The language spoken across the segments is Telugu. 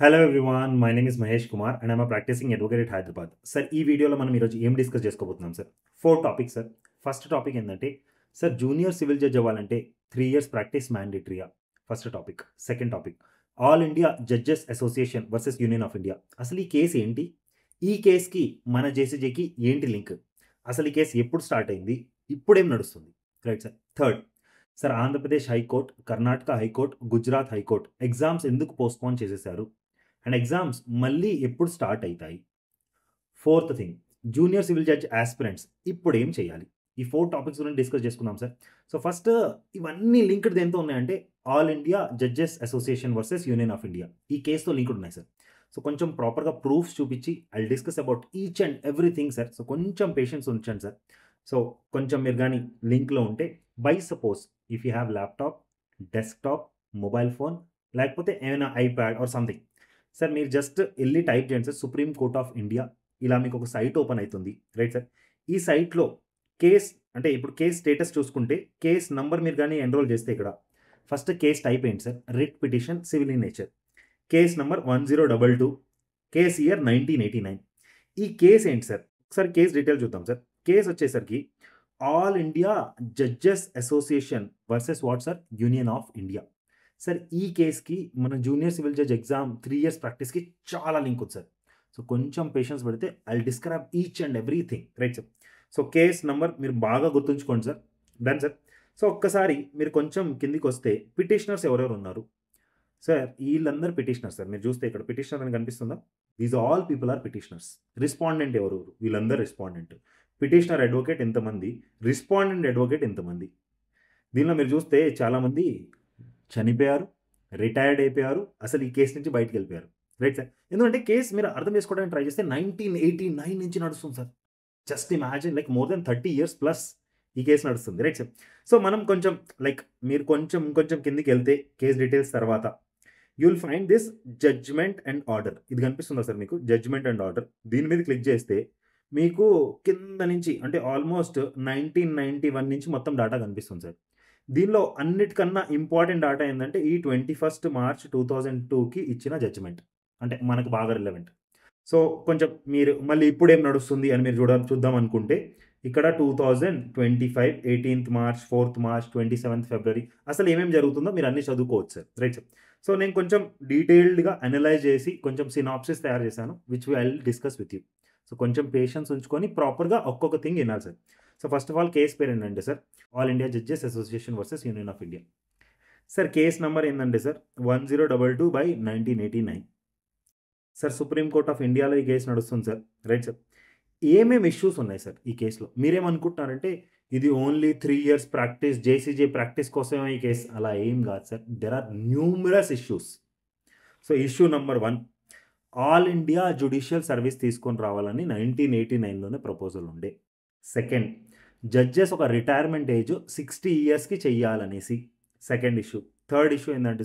Hello everyone my name is Mahesh Kumar and I'm practising advocate at Hyderabad. Sir ఈ వీడియోలో మనం ఈరోజు ఏం డిస్కస్ చేసుకోబోతున్నాం sir? 4 topics sir. First topic ఏంటంటే సార్ జూనియర్ సివిల్ జడ్జ్ అవ్వాలంటే 3 ఇయర్స్ ప్రాక్టీస్ మ్యాండేటరీయా? First topic. Second topic, all India judges association versus union of India. అసలు ఈ కేసు ఏంటి? ఈ కేసుకి మన జేసీజేకి ఏంటి లింక్? అసలు ఈ కేసు ఎప్పుడు స్టార్ట్ అయింది? ఇప్పుడేం నడుస్తుంది? Right sir. Third sir, Andhra Pradesh high court, Karnataka high court, Gujarat high court exams ఎందుకు పోస్ట్పోన్ చేసేశారు అండ్ ఎగ్జామ్స్ మళ్ళీ ఎప్పుడు స్టార్ట్ అవుతాయి? Fourth thing, junior civil judge aspirants ఇప్పుడు ఏం చేయాలి? ఈ 4 టాపిక్స్ గురించి డిస్కస్ చేసుకుందాం సార్. సో ఫస్ట్, ఇవన్నీ లింక్డ్ దేంతో ఉన్నాయంటే all India judges association versus union of India ఈ కేసుతో లింక్డ్ ఉన్నాయి సార్. సో కొంచెం ప్రాపర్గా ప్రూఫ్స్ చూపించి I discuss about each and everything sir. So కొంచెం పేషెన్స్ ఉంచండి సార్. సో కొంచెం మీరు కానీ లింక్లో ఉంటే, by suppose if you have laptop, desktop, mobile phone, లేకపోతే ఏమైనా ఐప్యాడ్ ఆర్ సంథింగ్ సార్, మీరు జస్ట్ వెళ్ళి టైప్ చేయండి sir, supreme court of India. ఇలా మీకు ఒక సైట్ ఓపెన్ అవుతుంది, రైట్ సార్. ఈ సైట్లో కేస్, అంటే ఇప్పుడు కేస్ స్టేటస్ చూసుకుంటే కేస్ నంబర్ మీరు కానీ ఎన్రోల్ చేస్తే ఇక్కడ ఫస్ట్ కేస్ టైప్ అయ్యింది sir, writ petition civil in nature, case number 1022, case year 1989. ఈ కేస్ ఏంటి సార్? ఒకసారి కేస్ డీటెయిల్ చూద్దాం సార్. కేసు వచ్చేసరికి all India judges association versus what sir? Union of India. Sir ఈ కేస్కి మన junior civil judge exam 3 years ప్రాక్టీస్కి చాలా లింక్ ఉంది సార్. సో కొంచెం పేషెన్స్ పెడితే I describe each and everything, right sir. So case number మీరు బాగా గుర్తుంచుకోండి సార్. Done sir. సో ఒక్కసారి మీరు కొంచెం కిందికి వస్తే పిటిషనర్స్ ఎవరెవరు ఉన్నారు సార్? వీళ్ళందరూ పిటిషనర్స్ సార్. మీరు చూస్తే ఇక్కడ పిటిషనర్ అని కనిపిస్తుందా? These all people are petitioners. Respondent ఎవరు? వీళ్ళందరూ రెస్పాండెంట్. పిటిషనర్ అడ్వకేట్ ఎంతమంది, రెస్పాండెంట్ అడ్వకేట్ ఎంతమంది? దీనిలో మీరు చూస్తే చాలామంది చనిపోయారు, రిటైర్డ్ అయిపోయారు, అసలు ఈ కేసు నుంచి బయటకు వెళ్ళిపోయారు, రైట్ సార్. ఎందుకంటే కేసు మీరు అర్థం చేసుకోవడానికి ట్రై చేస్తే 1989 నుంచి నడుస్తుంది sir. Just imagine, like more than 30 years plus ఈ కేసు నడుస్తుంది, రైట్ సార్. సో మనం కొంచెం లైక్ మీరు కొంచెం కిందికి వెళ్తే కేస్ డీటెయిల్స్ తర్వాత you will find this judgement and order. ఇది కనిపిస్తుందా సార్ మీకు? Judgement and order. దీని మీద క్లిక్ చేస్తే మీకు కింద నుంచి అంటే ఆల్మోస్ట్ 1991 నుంచి మొత్తం డేటా కనిపిస్తుంది సార్. దీనిలో అన్నిటికన్నా ఇంపార్టెంట్ డేటా ఏంటంటే ఈ 21 మార్చ్ 2002కి ఇచ్చిన జడ్జ్మెంట్, అంటే మనకు బాగా రిలవెంట్. సో కొంచెం మీరు మళ్ళీ ఇప్పుడు ఏం నడుస్తుంది అని మీరు చూద్దాం అనుకుంటే ఇక్కడ 2025 18th March, 4th March, 27th ఫిబ్రవరి అసలు ఏమేమి జరుగుతుందో మీరు అన్ని చదువుకోవచ్చు సార్, రైట్ సార్. సో నేను కొంచెం డీటెయిల్డ్గా అనలైజ్ చేసి కొంచెం సినాప్సిస్ తయారు చేశాను, which I will discuss with you. So కొంచెం పేషెన్స్ ఉంచుకొని ప్రాపర్గా ఒక్కొక్క థింగ్ వినాలి sir. So first of all case పేరు ఏంటంటే sir, all India judges association versus union of India. Sir case number ఏంటంటే sir 1022/1989. Sir supreme court of ఇండియాలో ఈ కేసు నడుస్తుంది సార్, రైట్ సార్. ఏమేమి ఇష్యూస్ ఉన్నాయి సార్ ఈ కేసులో? మీరేమనుకుంటున్నారంటే ఇది only 3 years practice, JCJ practice కోసమే ఈ కేసు, అలా ఏం కాదు sir. There are numerous issues. So issue number 1, all India judicial service తీసుకొని రావాలని 1989లోనే ప్రపోజల్ ఉండే. సెకండ్, జడ్జెస్ ఒక రిటైర్మెంట్ ఏజ్ 60 ఇయర్స్కి చెయ్యాలనేసి సెకండ్ ఇష్యూ. థర్డ్ ఇష్యూ ఏంటంటే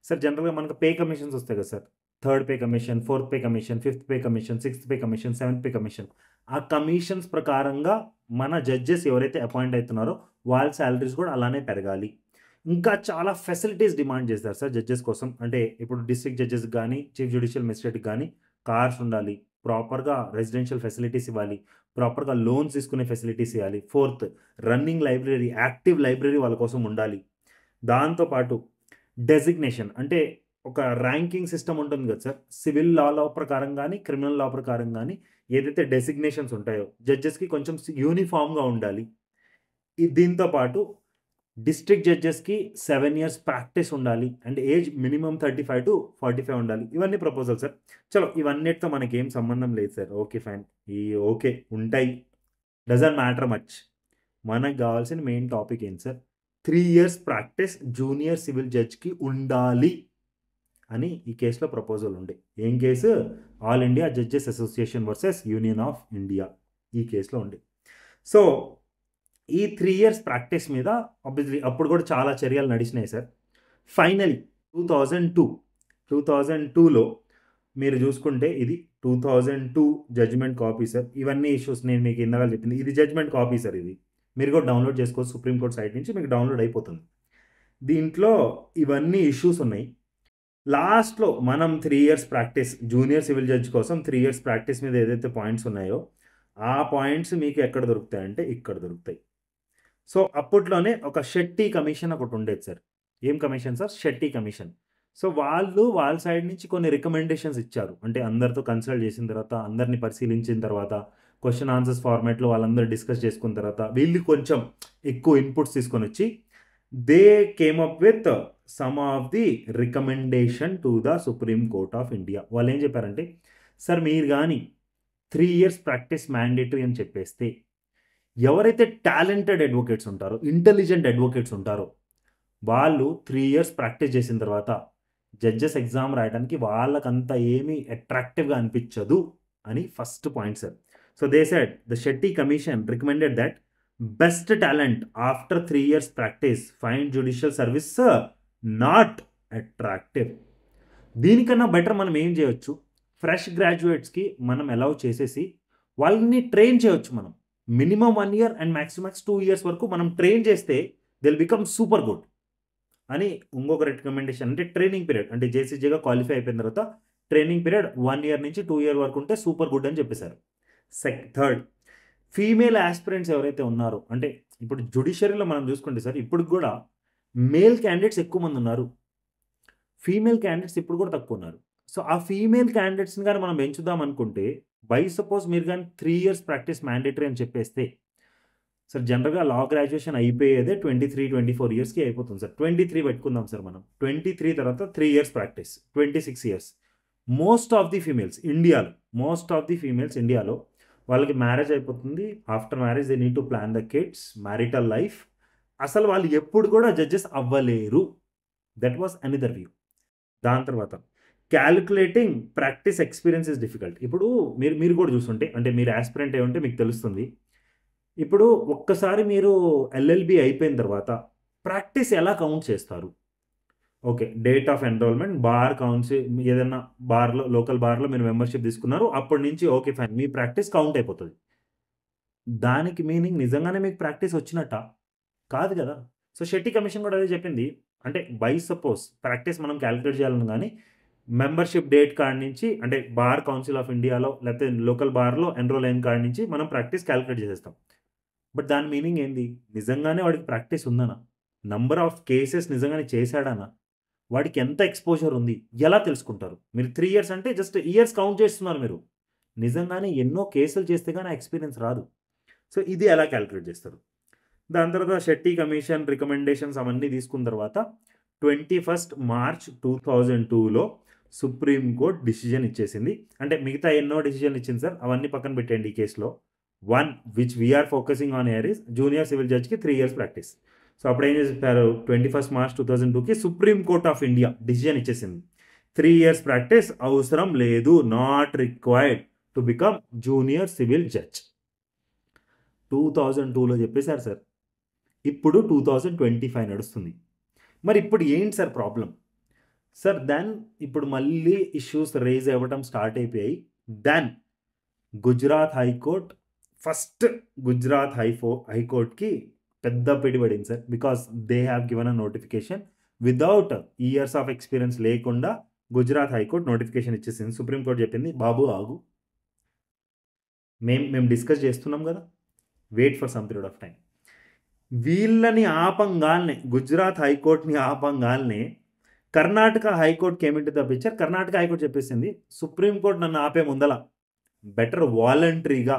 సార్ జనరల్గా మనకు పే కమిషన్స్ వస్తాయి కదా sir, third pay commission, fourth pay commission, fifth pay commission, sixth pay commission, seventh pay commission. ఆ కమిషన్స్ ప్రకారంగా మన జడ్జెస్ ఎవరైతే అపాయింట్ అవుతున్నారో వాళ్ళ శాలరీస్ కూడా అలానే పెరగాలి. ఇంకా చాలా ఫెసిలిటీస్ డిమాండ్ చేస్తారు సార్ జడ్జెస్ కోసం. అంటే ఇప్పుడు డిస్ట్రిక్ట్ జడ్జెస్ కానీ, చీఫ్ జ్యుడిషియల్ మెజిస్ట్రేట్కి కానీ కార్స్ ఉండాలి, ప్రాపర్గా రెసిడెన్షియల్ ఫెసిలిటీస్ ఇవ్వాలి, ప్రాపర్గా లోన్స్ తీసుకునే ఫెసిలిటీస్ ఇవ్వాలి. Fourth, running library, active library వాళ్ళ కోసం ఉండాలి. దాంతోపాటు డెసిగ్నేషన్, అంటే ఒక ర్యాంకింగ్ సిస్టమ్ ఉంటుంది కదా సార్, సివిల్ లా ప్రకారం కానీ క్రిమినల్ లా ప్రకారం కానీ ఏదైతే డెసిగ్నేషన్స్ ఉంటాయో జడ్జెస్కి కొంచెం యూనిఫామ్గా ఉండాలి. దీంతో పాటు డిస్ట్రిక్ట్ జడ్జెస్కి 7 ఇయర్స్ ప్రాక్టీస్ ఉండాలి అండ్ ఏజ్ మినిమం 35 to 45 ఉండాలి. ఇవన్నీ ప్రపోజల్ సార్. చలో ఇవన్నిటితో మనకేం సంబంధం లేదు సార్. ఓకే ఫైన్, ఈ ఓకే ఉంటాయి, డజంట్ మ్యాటర్ మచ్. మనకు కావాల్సిన మెయిన్ టాపిక్ ఏంటి sir? 3 years practice junior civil జడ్జ్కి ఉండాలి అని ఈ కేసులో ప్రపోజల్ ఉండే. ఏం case? All India judges association versus union of India ఈ కేసులో ఉండే. సో ఈ 3 ఇయర్స్ ప్రాక్టీస్ మీద ఆబ్వియస్లీ అప్పుడు కూడా చాలా చర్యలు నడిచినాయి సార్. ఫైనలీ 2002లో మీరు చూసుకుంటే ఇది 2002 జడ్జ్మెంట్ కాపీ సార్. ఇవన్నీ ఇష్యూస్ నేను మీకు ఇందాక చెప్పింది, ఇది జడ్జ్మెంట్ కాపీ సార్. ఇది మీరు కూడా డౌన్లోడ్ చేసుకోవచ్చు సుప్రీంకోర్టు సైట్ నుంచి, మీకు డౌన్లోడ్ అయిపోతుంది. దీంట్లో ఇవన్నీ ఇష్యూస్ ఉన్నాయి. లాస్ట్‌లో మనం 3 years practice junior civil judge కోసం 3 ఇయర్స్ ప్రాక్టీస్ మీద ఏదైతే పాయింట్స్ ఉన్నాయో, ఆ పాయింట్స్ మీకు ఎక్కడ దొరుకుతాయంటే ఇక్కడ దొరుకుతాయి. సో, అప్పట్లోనే ఒక షెట్టి కమిషన్ ఒకటుండేది సార్. ఏం commission sir? Shetty commission. So, వాళ్ళు వాళ్ళ సైడ్ నుంచి కొన్ని రికమెండేషన్స్ ఇచ్చారు. అంటే అందరితో కన్సల్ట్ చేసిన తర్వాత, అందరిని పరిశీలించిన తర్వాత, క్వెషన్ ఆన్సర్స్ ఫార్మాట్‌లో వాళ్ళందరూ డిస్కస్ చేసుకున్న తర్వాత, వీళ్ళు కొంచెం ఎక్కువ ఇన్‌పుట్స్ తీసుకొనొచ్చి, they came up with some of the recommendation to the supreme court of India. వాళ్ళేం చెప్పారంటే, సార్ మీరు గాని 3 ఇయర్స్ ప్రాక్టీస్ మ్యాండేటరీ అని చెప్పేస్తే, ఎవరైతే టాలెంటెడ్ అడ్వొకేట్స్ ఉంటారో, ఇంటెలిజెంట్ అడ్వొకేట్స్ ఉంటారో, వాళ్ళు 3 ఇయర్స్ ప్రాక్టీస్ చేసిన తర్వాత జడ్జెస్ ఎగ్జామ్ రాయడానికి వాళ్ళకంత ఏమీ అట్రాక్టివ్‌గా అనిపించదు అని first point sir. So, they said the Shetty commission recommended that best talent after 3 years practice find judicial service not attractive. దీనికన్నా బెటర్ మనం ఏం చేయొచ్చు? ఫ్రెష్ గ్రాడ్యుయేట్స్‌కి మనం అలౌ చేసేసి వాళ్ళని ట్రైన్ చేయొచ్చు మనం. Minimum 1 year and max 2 years వరకు మనం ట్రైన్ చేస్తే they will become super good అని ఇంకొక రికమెండేషన్. అంటే ట్రైనింగ్ పీరియడ్ అంటే జేసీజేగా క్వాలిఫై అయిపోయిన తర్వాత ట్రైనింగ్ పీరియడ్ 1 ఇయర్ నుంచి 2 ఇయర్ వరకు ఉంటే సూపర్ గుడ్ అని చెప్పేశారు. థర్డ్, ఫీమేల్ యాస్పిరెంట్స్ ఎవరైతే ఉన్నారో, అంటే ఇప్పుడు జ్యుడిషియరీలో మనం చూసుకుంటే సార్ ఇప్పటికి కూడా మేల్ క్యాండిడేట్స్ ఎక్కువ మంది ఉన్నారు. ఫీమేల్ క్యాండిడేట్స్ ఇప్పుడు కూడా తక్కువ ఉన్నారు. సో, ఆ ఫీమేల్ క్యాండిడేట్స్‌ని గాని మనం పెంచుదాం అనుకుంటే, బై సపోజ్ మీరు గాని 3 ఇయర్స్ ప్రాక్టీస్ మ్యాండేటరీ అని చెప్పేస్తే, సార్ జనరల్‌గా లా గ్రాడ్యుయేషన్ అయిపోయేదే 23, 24 ఇయర్స్‌కి అయిపోతుంది సార్. 23 పెట్టుకుందాం సార్ మనం. 23 తర్వాత 3 years practice. 26 years. Most of the females ఇండియాలో వాళ్ళకి మ్యారేజ్ అయిపోతుంది. After marriage they need to plan the kids, marital life. అసలు వాళ్ళు ఎప్పుడు కూడా జడ్జెస్ అవ్వలేరు. That was another view. దాని తర్వాత calculating practice experience is difficult. ఇప్పుడు మీరు కూడా చూసుంటే, అంటే మీరు యాస్పిరెంట్ అయ్యి ఉంటే మీకు తెలుస్తుంది. ఇప్పుడు ఒక్కసారి మీరు ఎల్ఎల్బీ అయిపోయిన తర్వాత ప్రాక్టీస్ ఎలా కౌంట్ చేస్తారు? Okay. Date of enrolment, bar council ఏదన్నా బార్‌లో, లోకల్ బార్‌లో మీరు మెంబర్‌షిప్ తీసుకున్నారు. అప్పటి నుంచి ఓకే ఫైన్. మీ ప్రాక్టీస్ కౌంట్ అయిపోతది. దానికి మీనింగ్ నిజంగానే మీకు ప్రాక్టీస్ వచ్చినట్టా? కాదు గదా! సో, షెట్టి కమిషన్ కూడా అదే చెప్పింది. అంటే బై సపోజ్ ప్రాక్టీస్ మనం క్యాలిక్యులేట్ చేయాలని గాని, మెంబర్‌షిప్ డేట్ కాడ నుంచి అంటే బార్ కౌన్సిల్ ఆఫ్ ఇండియాలో లేకపోతే లోకల్ బార్‌లో ఎన్రోల్ అయిన కాడ నుంచి మనం ప్రాక్టీస్ క్యాలిక్యులేట్ చేసేస్తాం. బట్ దాని మీనింగ్ ఏంది? నిజంగానే వాడికి ప్రాక్టీస్ ఉందనా? నంబర్ ఆఫ్ కేసెస్ నిజంగానే చేశాడానా? వాడికి ఎంత ఎక్స్‌పోజర్ ఉంది? ఎలా తెలుసుకుంటారు? మీరు 3 ఇయర్స్ అంటే జస్ట్ ఇయర్స్ కౌంట్ చేస్తున్నారు మీరు. నిజంగానే ఎన్నో కేసులు చేస్తే గాని ఆ ఎక్స్‌పీరియన్స్ రాదు. సో, ఇది ఎలా క్యాలిక్యులేట్ చేస్తారు? దాని తర్వాత షెట్టి కమిషన్ రికమెండేషన్స్ అవన్నీ తీసుకున్న తర్వాత 21 మార్చ్ 2002లో సుప్రీం కోర్ట్ డిసిజన్ ఇచ్చేసింది. అంటే మిగతా ఎన్నో డిసిజన్‌లు ఇచ్చింది సార్. అవన్నీ పక్కన పెట్టేయండి ఈ కేస్‌లో. One which we are focusing on here is junior civil జడ్జ్‌కి 3 ఇయర్స్ ప్రాక్టీస్. సో, అప్పుడు ఏం చెప్పారు? 21 మార్చ్ 2002కి supreme court of India decision ఇచ్చేసింది. 3 ఇయర్స్ ప్రాక్టీస్ అవసరం లేదు. Not required to become junior civil judge. 2002లో చెప్పేసారు సార్. ఇప్పుడు 2025 నడుస్తుంది. మరి ఇప్పుడు ఏంటి సార్ ప్రాబ్లమ్? సార్ దెన్ ఇప్పుడు మళ్ళీ ఇష్యూస్ రైజ్ అవ్వడం స్టార్ట్ అయిపోయాయి. Then Gujarat high court first Gujarat హైకోర్ట్‌కి పెద్ద పిడి పడింది sir. Because they have given a notification without years of experience లేకుండా గుజరాత్ హైకోర్ట్ నోటిఫికేషన్ ఇచ్చేసింది. సుప్రీం కోర్ట్ చెప్పింది, "బాబు ఆగు. మేము డిస్కస్ చేస్తున్నాం గదా! Wait for some period of time." వీళ్ళని ఆపంగాల్నే గుజరాత్ హైకోర్ట్‌ని ఆపంగాల్నే కర్ణాటక హైకోర్ట్‌కి ఏమిటి తప్పించారు? కర్ణాటక హైకోర్ట్ చెప్పేసింది, "సుప్రీం కోర్ట్ నన్ను ఆపే ముందల బెటర్ వాలంటరీగా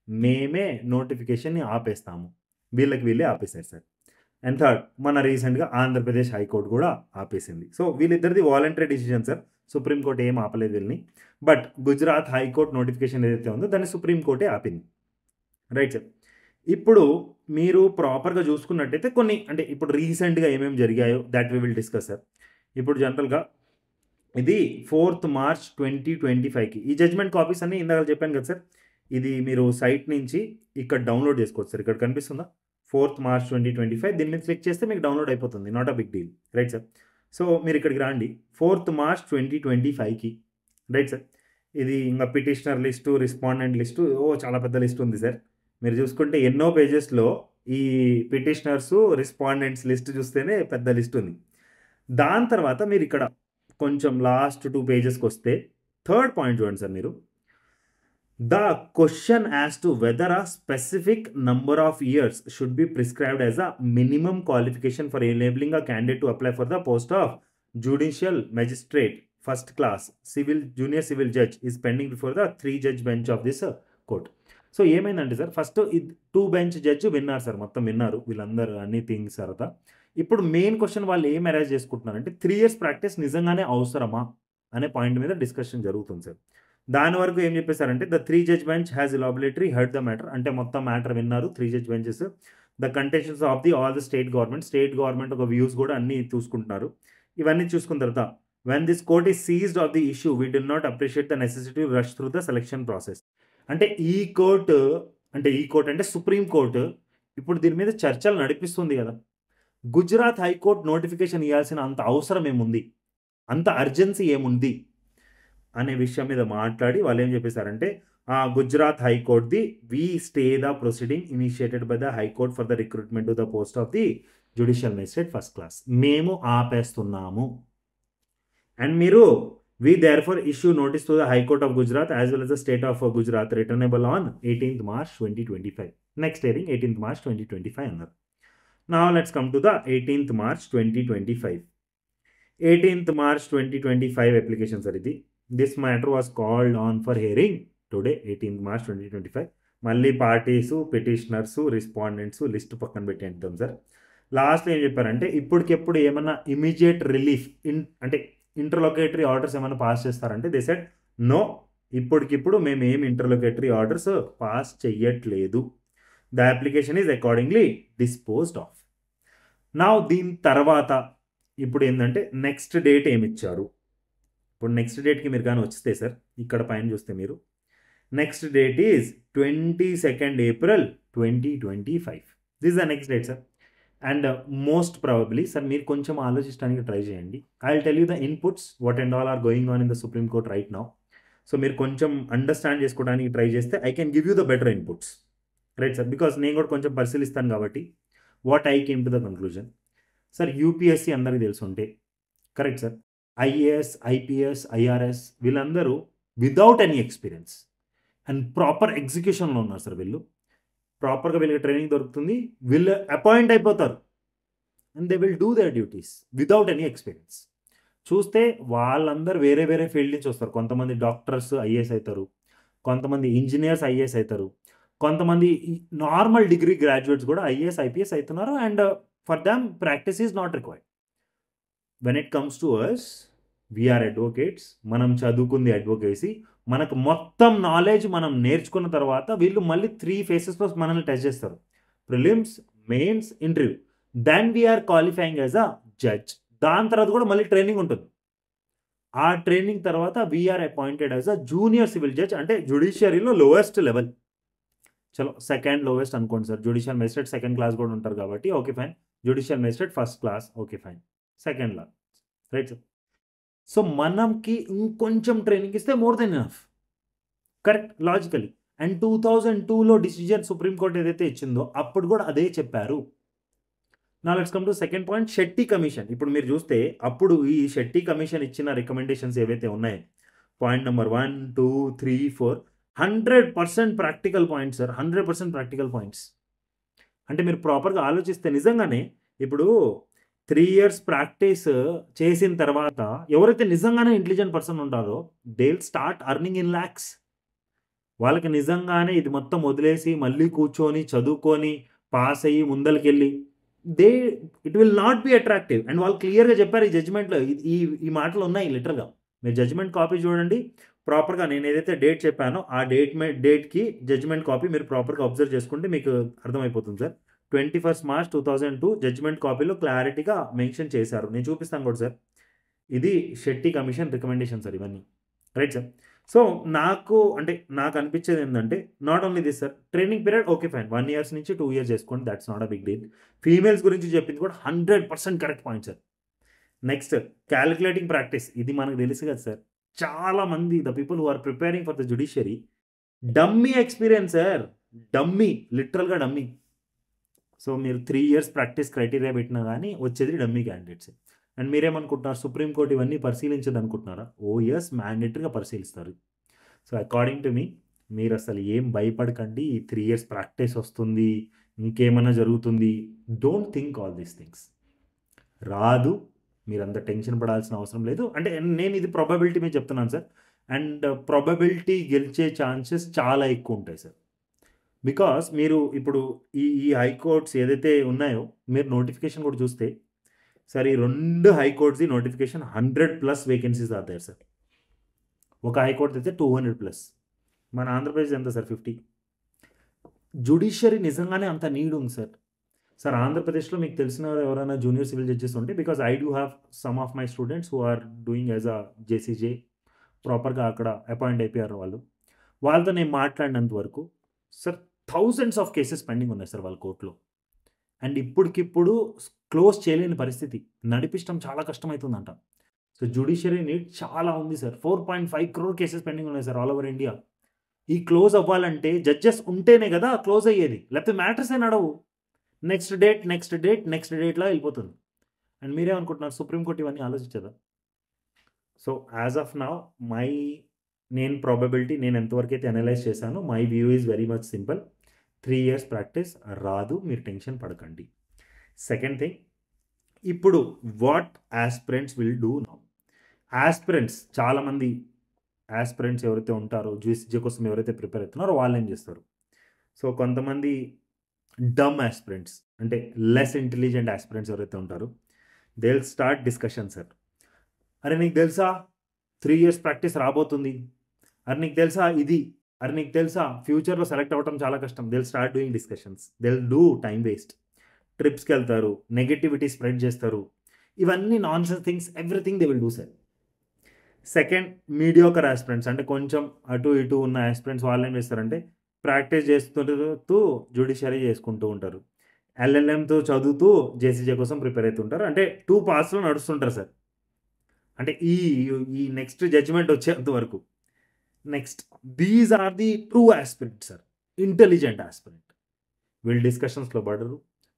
మేమే నోటిఫికేషన్‌ని ఆపేస్తాము." వీళ్ళే ఆపేశారు సార్. అండ్ థర్డ్ మన రీసెంట్‌గా ఆంధ్రప్రదేశ్ హైకోర్ట్ కూడా ఆపేసింది. సో, వీళ్ళిద్దరిది voluntary decision sir. Supreme court ఏం ఆపలేదు వీళ్ళని. బట్ గుజరాత్ హైకోర్ట్ నోటిఫికేషన్ ఏదైతే ఉందో దాన్ని సుప్రీం కోర్టే ఆపింది. Right sir. ఇప్పుడు మీరు ప్రాపర్‌గా చూసుకున్నట్టయితే కొన్ని అంటే ఇప్పుడు రీసెంట్‌గా ఏమేమి జరిగాయో that we will discuss sir. ఇప్పుడు జనరల్‌గా ఇది 4th మార్చ్ 2025కి ఈ జడ్జ్‌మెంట్ కాపీస్ అన్నీ ఇందాక చెప్పాను కదా సార్. ఇది మీరు సైట్ నుంచి ఇక్కడ డౌన్లోడ్ చేసుకోవచ్చు సార్. ఇక్కడ కనిపిస్తుందా? 4th మార్చ్ 2025 దీని మీద క్లిక్ చేస్తే మీకు డౌన్లోడ్ అయిపోతుంది. Not a big deal. Right sir. So, మీరు ఇక్కడికి రండి. 4th March 2025కి right sir. ఇది ఇంక పిటిషనర్ లిస్టు, రెస్పాండెంట్ లిస్టు చాలా పెద్ద లిస్ట్ ఉంది సార్. మీరు చూసుకుంటే ఎన్నో పేజెస్‌లో ఈ పిటిషనర్స్, రెస్పాండెంట్స్ లిస్ట్ చూస్తేనే పెద్ద లిస్ట్ ఉంది. దాని తర్వాత మీరు ఇక్కడ కొంచెం లాస్ట్ 2 పేజెస్కి వస్తే థర్డ్ పాయింట్ చూడండి సార్ మీరు. The question as to whether a specific number of years should be prescribed as a minimum qualification for enabling a candidate to apply for the post of judicial magistrate first class junior civil judge is pending before the 3-judge bench of this court. So ఏమైందంటే సార్, ఫస్ట్ 2 bench జడ్జ్ విన్నారు సార్, మొత్తం విన్నారు వీళ్ళందరూ అన్ని థింగ్స్ తర్వాత. ఇప్పుడు మెయిన్ క్వశ్చన్ వాళ్ళు ఏం అరేంజ్ చేసుకుంటున్నారంటే 3 years ప్రాక్టీస్ నిజంగానే అవసరమా అనే పాయింట్ మీద డిస్కషన్ జరుగుతుంది సార్. దాని వరకు ఏం చెప్పేశారంటే the 3-judge bench has elaborately heard the matter, అంటే మొత్తం మ్యాటర్ విన్నారు 3-judge benches. The contentions of the all the state government ఒక వ్యూస్ కూడా అన్ని చూసుకుంటున్నారు. ఇవన్నీ చూసుకున్న తర్వాత when this court is seized of the issue we do not appreciate the necessity to rush through the selection process. అంటే ఈ కోర్టు అంటే సుప్రీం కోర్టు ఇప్పుడు దీని మీద చర్చలు నడిపిస్తుంది కదా. గుజరాత్ హైకోర్టు నోటిఫికేషన్ ఇవ్వాల్సిన అంత అవసరం ఏముంది, అంత అర్జెన్సీ ఏముంది అనే విషయం మీద మాట్లాడి వాళ్ళు ఏం చెప్పేశారంటే గుజరాత్ హైకోర్టుది we stay the proceeding initiated by the high court for the recruitment to the post of the judicial magistrate first class. మేము ఆపేస్తున్నాము. అండ్ మీరు we therefore issue notice to the High Court of Gujarat as well as the State of Gujarat returnable on 18th March 2025. Next hearing 18th March 2025 another. Now let's come to the 18th March 2025. 18th March 2025 application sir idi. This matter was called on for hearing today 18th March 2025. మళ్ళీ పార్టీసు పిటిషనర్సు రెస్పాండెంట్స్ లిస్ట్ పక్కన పెట్టేద్దాం సార్. లాస్ట్లో ఏం చెప్పారంటే ఇప్పటికెప్పుడు ఏమన్నా ఇమీడియట్ రిలీఫ్ అంటే ఇంటర్లోకేటరీ ఆర్డర్స్ ఏమైనా పాస్ చేస్తారంటే దే సెడ్ నో, ఇప్పటికిప్పుడు మేము ఏం ఇంటర్లోకేటరీ ఆర్డర్స్ పాస్ చెయ్యట్లేదు. The application is accordingly disposed of. నా దీని తర్వాత ఇప్పుడు ఏంటంటే నెక్స్ట్ డేట్ ఏమి ఇచ్చారు. ఇప్పుడు నెక్స్ట్ డేట్కి మీరు కానీ వస్తే సార్ ఇక్కడ పైన చూస్తే మీరు next date is 22nd April 2025. This is the next date sir. And most probably sir మీరు కొంచెం ఆలోచించడానికి ట్రై చేయండి. I will tell you the inputs what and all are going on in the supreme court right now. So మీరు కొంచెం అండర్స్టాండ్ చేసుకోవడానికి ట్రై చేస్తే I can give you the better inputs right sir, because నేను కూడా కొంచెం పరిశీలిస్తాను కాబట్టి what I came to the conclusion. Sir UPSC అందరికీ తెలుసుంటే correct sir, IAS IPS IRS వీళ్ళందరూ without any experience and proper ఎగ్జిక్యూషన్లో ఉన్నారు సార్. వీళ్ళు ప్రాపర్గా వీళ్ళకి ట్రైనింగ్ దొరుకుతుంది, వీళ్ళు అపాయింట్ అయిపోతారు and they will do there duties without any experience. చూస్తే వాళ్ళందరూ వేరే వేరే ఫీల్డ్ నుంచి వస్తారు. కొంతమంది డాక్టర్స్ ఐఏఎస్ అవుతారు, కొంతమంది ఇంజనీర్స్ ఐఏఎస్ అవుతారు, కొంతమంది నార్మల్ డిగ్రీ గ్రాడ్యుయేట్స్ కూడా ఐఏఎస్ ఐపీఎస్ అవుతున్నారు. And for them practice is not required. When it comes to us we are advocates, మనం చదువుకుంది అడ్వకేసీ, మనకు మొత్తం నాలెడ్జ్ మనం నేర్చుకున్న తర్వాత వీళ్ళు మళ్ళీ 3 phases మనల్ని టెస్ట్ చేస్తారు, prelims, mains, interview. Then we are qualifying as a judge. దాని తర్వాత కూడా మళ్ళీ ట్రైనింగ్ ఉంటుంది. ఆ ట్రైనింగ్ తర్వాత we are appointed as a junior civil judge, అంటే జ్యుడిషియరీలో లోయెస్ట్ లెవెల్. చలో సెకండ్ లోయెస్ట్ అనుకోండి sir. Judicial magistrate second class కూడా ఉంటారు కాబట్టి okay fine. Judicial magistrate first class okay fine, second లా రైట్ సార్. సో మనకి ఇంకొంచెం ట్రైనింగ్ ఇస్తే more than enough, correct logically. And 2002లో డిసిజన్ సుప్రీంకోర్టు ఏదైతే ఇచ్చిందో అప్పుడు కూడా అదే చెప్పారు. నా let's come to second point, Shetty commission. ఇప్పుడు మీరు చూస్తే అప్పుడు ఈ షెట్టి కమిషన్ ఇచ్చిన రికమెండేషన్స్ ఏవైతే ఉన్నాయో point number 1, 2, 3, 4 100% practical points sir, 100% practical points. అంటే మీరు ప్రాపర్గా ఆలోచిస్తే నిజంగానే ఇప్పుడు 3 years ప్రాక్టీస్ చేసిన తర్వాత ఎవరైతే నిజంగానే ఇంటెలిజెంట్ పర్సన్ ఉంటారో they will start earning in lakhs. వాళ్ళకి నిజంగానే ఇది మొత్తం వదిలేసి మళ్ళీ కూర్చొని చదువుకొని పాస్ అయ్యి ముందరికెళ్ళి it will not be attractive. And వాళ్ళు క్లియర్గా చెప్పారు ఈ జడ్జిమెంట్లో, ఈ మాటలు ఉన్నాయి లిటరల్గా. మీరు జడ్జిమెంట్ కాపీ చూడండి ప్రాపర్గా. నేను ఏదైతే డేట్ చెప్పానో ఆ డేట్కి జడ్జిమెంట్ కాపీ మీరు ప్రాపర్గా అబ్జర్వ్ చేసుకుంటే మీకు అర్థమైపోతుంది సార్. 21st March 2002 జడ్జిమెంట్ కాపీలో క్లారిటీగా మెన్షన్ చేశారు. నేను చూపిస్తాను కూడా సార్. ఇది షెట్టి కమిషన్ రికమెండేషన్ సార్ ఇవన్నీ రైట్ సార్. సో నాకు అనిపించేది ఏంటంటే not only this sir, training period okay fine 1 years నుంచి 2 years చేసుకోండి, that's not a big deal. Females గురించి చెప్పింది కూడా 100% correct point sir. Next calculating practice, ఇది మనకు తెలుసు కదా సార్. చాలా మంది the people who are preparing for the judiciary dummy experience sir, dummy, లిటరల్గా డమ్మీ. సో మీరు 3 years ప్రాక్టీస్ క్రైటీరియా పెట్టినా కానీ వచ్చేది డమ్మీ క్యాండిడేట్స్. అండ్ మీరేమనుకుంటున్నారు, సుప్రీంకోర్టు ఇవన్నీ పరిశీలించదు అనుకుంటున్నారా? ఓ ఎస్, మ్యాండేటరీగా పరిశీలిస్తారు. సో అకార్డింగ్ టు మీ, మీరు అసలు ఏం భయపడకండి. ఈ 3 ఇయర్స్ ప్రాక్టీస్ వస్తుంది, ఇంకేమన్నా జరుగుతుంది. Don't think all these things. రాదు, మీరంత టెన్షన్ పడాల్సిన అవసరం లేదు. అంటే నేను ఇది ప్రాబబిలిటీ మీద చెప్తున్నాను సార్. అండ్ ప్రాబబిలిటీ గెలిచే ఛాన్సెస్ చాలా ఎక్కువ ఉంటాయి సార్. బికాస్ మీరు ఇప్పుడు ఈ హైకోర్ట్స్ ఏదైతే ఉన్నాయో, మీరు నోటిఫికేషన్ కూడా చూస్తే సార్, ఈ 2 హైకోర్ట్స్ది notification 100+ vacancies are there sir. ఒక హైకోర్టు అయితే 200+. మన ఆంధ్రప్రదేశ్ ఎంత సార్? 50. జ్యుడిషియరీ నిజంగానే అంత నీడ్ ఉంది సార్. సార్ ఆంధ్రప్రదేశ్లో మీకు తెలిసిన ఎవరైనా జూనియర్ సివిల్ జడ్జెస్ ఉంటే, because I do have some of my students who are doing as a JCJ, ప్రాపర్గా అక్కడ అపాయింట్ అయిపోయారు వాళ్ళు. వాళ్ళతో నేను మాట్లాడినంత వరకు sir, thousands of cases pending ఉన్నాయి సార్ వాళ్ళ కోర్టులో. అండ్ ఇప్పటికిప్పుడు క్లోజ్ చేయలేని పరిస్థితి, నడిపించడం చాలా కష్టమవుతుందంట. సో జ్యుడిషియరీ నీడ్ చాలా ఉంది సార్. 4.5 crore కేసెస్ పెండింగ్ ఉన్నాయి సార్ ఆల్ ఓవర్ ఇండియా. ఈ క్లోజ్ అవ్వాలంటే జడ్జెస్ ఉంటేనే కదా క్లోజ్ అయ్యేది, లేకపోతే మ్యాటర్స్ ఏ నడవు. నెక్స్ట్ డేట్లా వెళ్ళిపోతుంది. అండ్ మీరేమనుకుంటున్నారు, సుప్రీంకోర్టు ఇవన్నీ ఆలోచించదా? సో యాజ్ ఆఫ్ నౌ నేను ప్రాబబిలిటీ నేను ఎంతవరకు అయితే అనలైజ్ చేశానో, my view is very much simple. 3 years practice రాదు, మీరు టెన్షన్ పడకండి. సెకండ్ థింగ్, ఇప్పుడు what aspirants will do now. Aspirants చాలామంది ఆస్పిరెంట్స్ ఎవరైతే ఉంటారో, జూసీజే కోసం ఎవరైతే ప్రిపేర్ అవుతున్నారో వాళ్ళు ఏం చేస్తారు. సో కొంతమంది డమ్ ఆస్పిరెంట్స్, అంటే లెస్ ఇంటెలిజెంట్ ఆస్పిరెంట్స్ ఎవరైతే ఉంటారో, they will start discussion sir. అరే నీకు తెలుసా 3 ఇయర్స్ ప్రాక్టీస్ రాబోతుంది, అరే నీకు తెలుసా ఇది, అరే నీకు తెలుసా ఫ్యూచర్లో సెలెక్ట్ అవ్వడం చాలా కష్టం. They will start doing discussions, they will do time waste. ట్రిప్స్కి వెళ్తారు, నెగటివిటీ స్ప్రెడ్ చేస్తారు. ఇవన్నీ non sense things, everything they will do sir. Second, mediocre aspirants, అంటే కొంచెం అటు ఇటు ఉన్న ఆస్పిరెంట్స్ వాళ్ళు ఏం చేస్తారంటే, ప్రాక్టీస్ చేస్తూ జ్యుడిషియరీ చేసుకుంటూ ఉంటారు. ఎల్ఎల్ఎంతో చదువుతూ జేసీజే కోసం ప్రిపేర్ అవుతుంటారు. అంటే 2 పార్ట్స్లో నడుస్తుంటారు సార్. అంటే ఈ నెక్స్ట్ జడ్జిమెంట్ వచ్చేంత వరకు. Next, these are the true aspirants sir, intelligent aspirant. వీళ్ళు డిస్కషన్స్లో పడరు,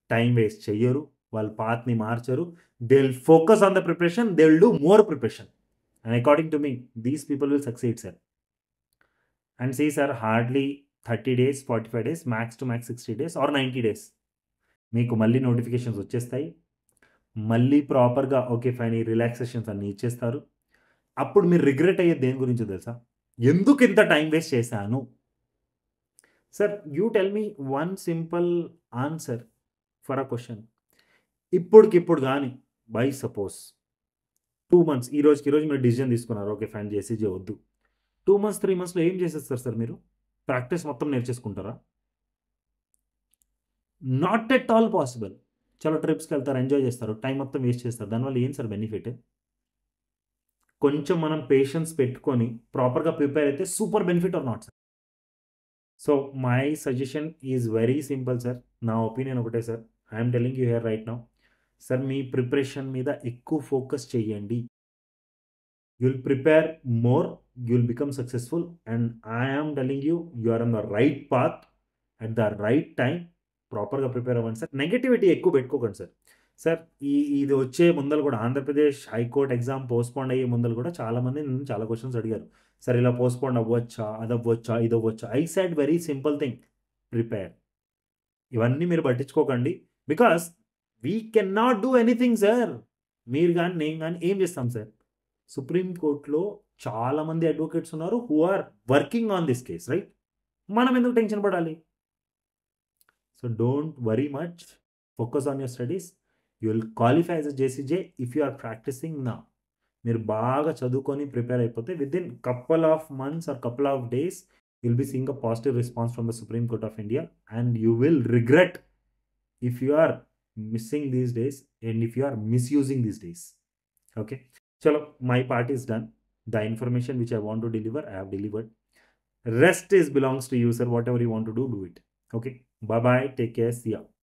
టైం వేస్ట్ చెయ్యరు, వాళ్ళ పాత్ని మార్చరు. They will focus on the preparation, they will do more preparation. And according to me, these people will succeed, sir. And see, sir, hardly 30 days, 45 days, max to max 60 days or 90 days. మీకు మళ్ళీ నోటిఫికేషన్స్ వచ్చేస్తాయి. మళ్ళీ ప్రాపర్గా ఓకే ఫైన్, ఈ రిలాక్సేషన్స్ అన్నీ ఇచ్చేస్తారు. అప్పుడు మీరు రిగ్రెట్ అయ్యేది దేని గురించో తెలుసా? ఎందుకు ఇంత టైం వేస్ట్ చేశాను. Sir, you tell me one simple answer for a question. ఇప్పటికిప్పుడు కానీ బై సపోజ్ 2 months, ఈ రోజు మీరు డిసిజన్ తీసుకున్నారు, ఓకే ఫైన్ జేసీజే వద్దు. 2 months 3 monthsలో ఏం చేసేస్తారు సార్ మీరు? ప్రాక్టీస్ మొత్తం నేర్చేసుకుంటారా? Not at all possible. చాలా ట్రిప్స్కి వెళ్తారు, ఎంజాయ్ చేస్తారు, టైం మొత్తం వేస్ట్ చేస్తారు. దానివల్ల ఏం సార్ బెనిఫిట్? కొంచెం మనం పేషెన్స్ పెట్టుకొని ప్రాపర్గా ప్రిపేర్ అయితే super benefit are not sir. So my suggestion is very simple sir. నా ఒపీనియన్ ఒకటే sir, I'm telling you here right now. Sir, me preparation మీద ఎక్కువ ఫోకస్ చేయండి. you'll prepare more, you'll become successful, and I am telling you, you are on the right path at the right time. ప్రాపర్గా ప్రిపేర్ అవ్వండి సార్. నెగటివిటీ ఎక్కువ పెట్టుకోకండి సార్. సార్, ఇది వచ్చే ముందలు కూడా ఆంధ్రప్రదేశ్ హైకోర్టు ఎగ్జామ్ పోస్ట్పోండ్ అయ్యే ముందలు కూడా చాలామంది నన్ను చాలా క్వశ్చన్స్ అడిగారు. సార్, ఇలా పోస్ట్పోండ్ అవ్వచ్చా, అది అవ్వచ్చా, ఇది అవ్వచ్చా? I said very simple thing, prepare. ఇవన్నీ మీరు పట్టించుకోకండి. Because we can not do anything sir. మీరు కానీ నేను కానీ ఏం చేస్తాం సార్? సుప్రీంకోర్టులో చాలామంది అడ్వకేట్స్ ఉన్నారు who are working on this case, right? మనం ఎందుకు టెన్షన్ పడాలి? So don't worry much, focus on your studies. You will qualify as a JCJ if you are practicing నా. మీరు బాగా చదువుకొని ప్రిపేర్ అయిపోతే within couple of months or couple of days you will be seeing a positive response from the supreme court of India, and you will regret if you are missing these days and if you are misusing these days. Okay, chalo, my part is done. The information which I want to deliver, I have delivered. Rest belongs to you, sir. Whatever you want to do it. Okay, bye bye, take care, see ya.